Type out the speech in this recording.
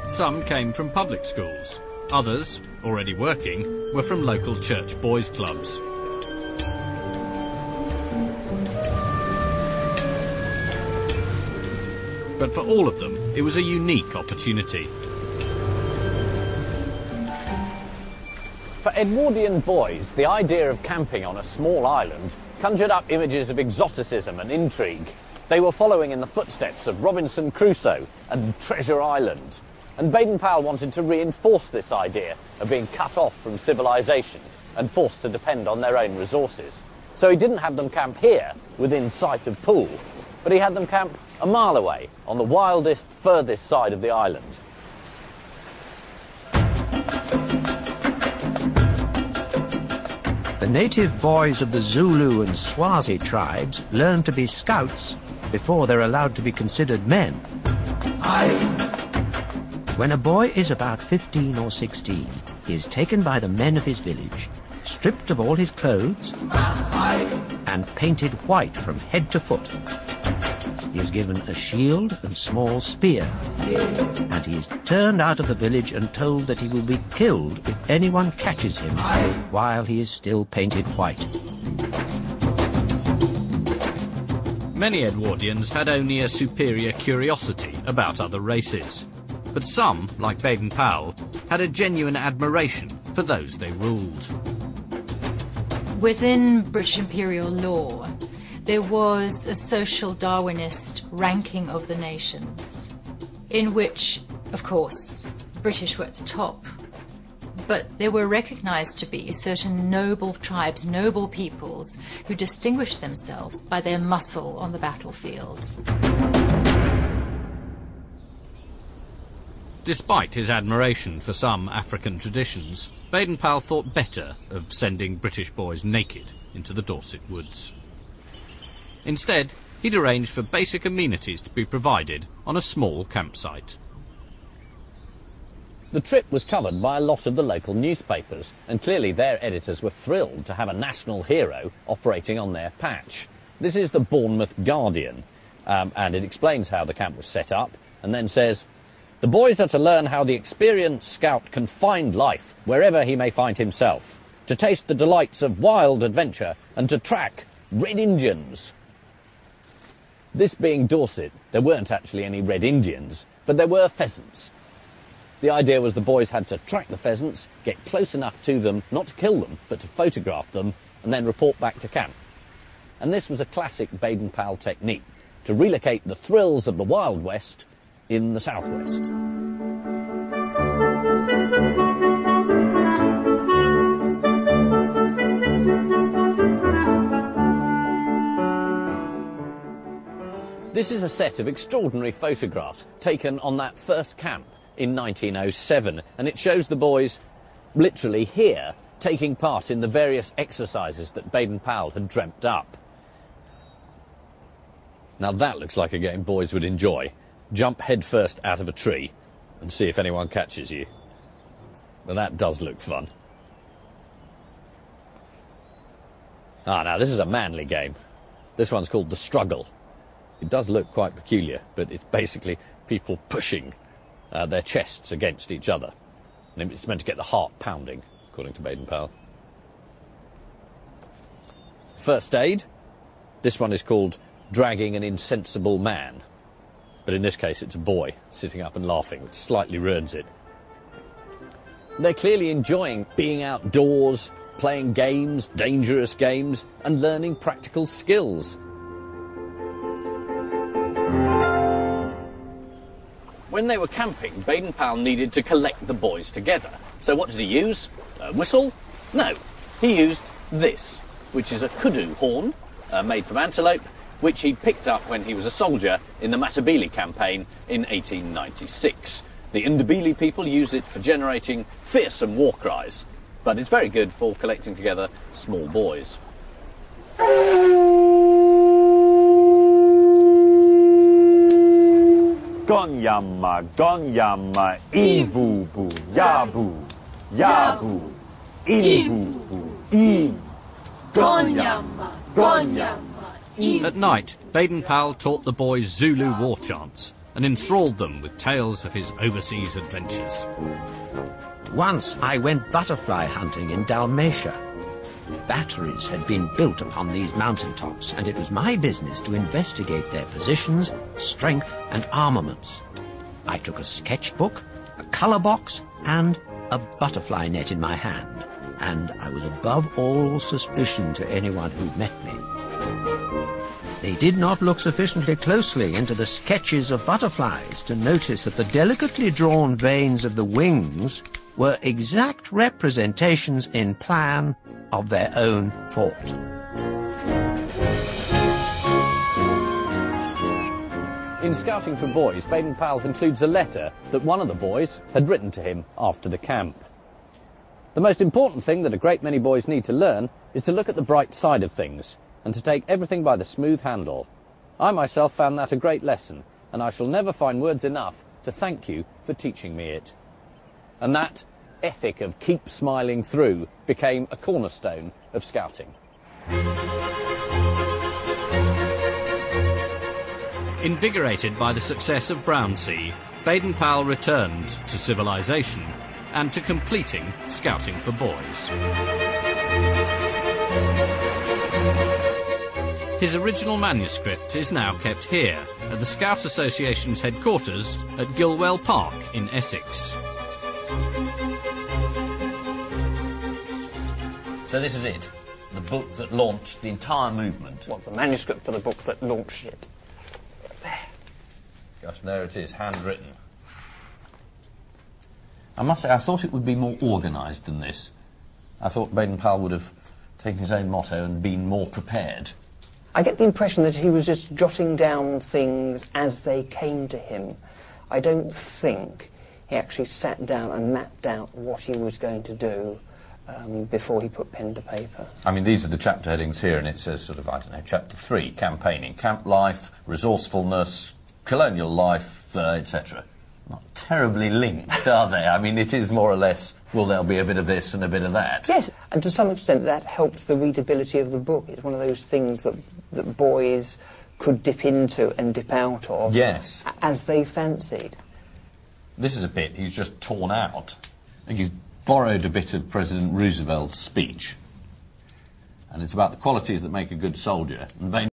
Some came from public schools. Others, already working, were from local church boys' clubs. But for all of them, it was a unique opportunity. For Edwardian boys, the idea of camping on a small island conjured up images of exoticism and intrigue. They were following in the footsteps of Robinson Crusoe and Treasure Island. And Baden-Powell wanted to reinforce this idea of being cut off from civilization and forced to depend on their own resources. So he didn't have them camp here, within sight of Poole, but he had them camp a mile away, on the wildest, furthest side of the island. The native boys of the Zulu and Swazi tribes learn to be scouts before they're allowed to be considered men. When a boy is about 15 or 16, he is taken by the men of his village, stripped of all his clothes, and painted white from head to foot. He is given a shield and small spear, and he is turned out of the village and told that he will be killed if anyone catches him while he is still painted white. Many Edwardians had only a superior curiosity about other races, but some, like Baden-Powell, had a genuine admiration for those they ruled. Within British imperial law, there was a social Darwinist ranking of the nations, in which, of course, British were at the top, but there were recognised to be certain noble tribes, noble peoples, who distinguished themselves by their muscle on the battlefield. Despite his admiration for some African traditions, Baden-Powell thought better of sending British boys naked into the Dorset woods. Instead, he'd arranged for basic amenities to be provided on a small campsite. The trip was covered by a lot of the local newspapers, and clearly their editors were thrilled to have a national hero operating on their patch. This is the Bournemouth Guardian, and it explains how the camp was set up, and then says, "The boys are to learn how the experienced scout can find life wherever he may find himself, to taste the delights of wild adventure, and to track Red Indians." This being Dorset, there weren't actually any Red Indians, but there were pheasants. The idea was the boys had to track the pheasants, get close enough to them, not to kill them, but to photograph them, and then report back to camp. And this was a classic Baden-Powell technique, to relocate the thrills of the Wild West in the southwest. This is a set of extraordinary photographs taken on that first camp in 1907, and it shows the boys literally here taking part in the various exercises that Baden-Powell had dreamt up. Now that looks like a game boys would enjoy. Jump headfirst out of a tree and see if anyone catches you. Well, that does look fun. Now this is a manly game. This one's called The Struggle. It does look quite peculiar, but it's basically people pushing their chests against each other. And it's meant to get the heart pounding, according to Baden-Powell. First aid. This one is called Dragging an Insensible Man. But in this case, it's a boy sitting up and laughing, which slightly ruins it. They're clearly enjoying being outdoors, playing games, dangerous games, and learning practical skills. When they were camping, Baden-Powell needed to collect the boys together. So what did he use? A whistle? No. He used this, which is a kudu horn, made from antelope, which he'd picked up when he was a soldier in the Matabele campaign in 1896. The Ndebele people use it for generating fearsome war cries, but it's very good for collecting together small boys. Gonyama, Gonyama, Ivubu, Yabu, Yabu, Ivubu, Im, Gonyama, Gonyama. At night, Baden-Powell taught the boys Zulu war chants, and enthralled them with tales of his overseas adventures. Once I went butterfly hunting in Dalmatia. Batteries had been built upon these mountaintops, and it was my business to investigate their positions, strength, and armaments. I took a sketchbook, a colour box, and a butterfly net in my hand, and I was above all suspicion to anyone who met me. They did not look sufficiently closely into the sketches of butterflies to notice that the delicately drawn veins of the wings were exact representations in plan of their own fort. In Scouting for Boys, Baden-Powell includes a letter that one of the boys had written to him after the camp. The most important thing that a great many boys need to learn is to look at the bright side of things and to take everything by the smooth handle. I myself found that a great lesson, and I shall never find words enough to thank you for teaching me it. And that ethic of keep smiling through became a cornerstone of Scouting. Invigorated by the success of Brownsea, Baden-Powell returned to civilization and to completing Scouting for Boys. His original manuscript is now kept here at the Scout Association's headquarters at Gilwell Park in Essex. So this is it, the book that launched the entire movement. What, the manuscript for the book that launched it? Gosh, there it is, handwritten. I must say, I thought it would be more organised than this. I thought Baden-Powell would have taken his own motto and been more prepared. I get the impression that he was just jotting down things as they came to him. I don't think he actually sat down and mapped out what he was going to do before he put pen to paper. I mean, these are the chapter headings here, and it says sort of, I don't know, Chapter 3, campaigning, camp life, resourcefulness, colonial life, etc. Not terribly linked, are they? I mean, it is more or less, well, there'll be a bit of this and a bit of that. Yes, and to some extent that helped the readability of the book. It's one of those things that boys could dip into and dip out of, yes, as they fancied. This is a bit he's just torn out. I think he's borrowed a bit of President Roosevelt's speech, and it's about the qualities that make a good soldier. And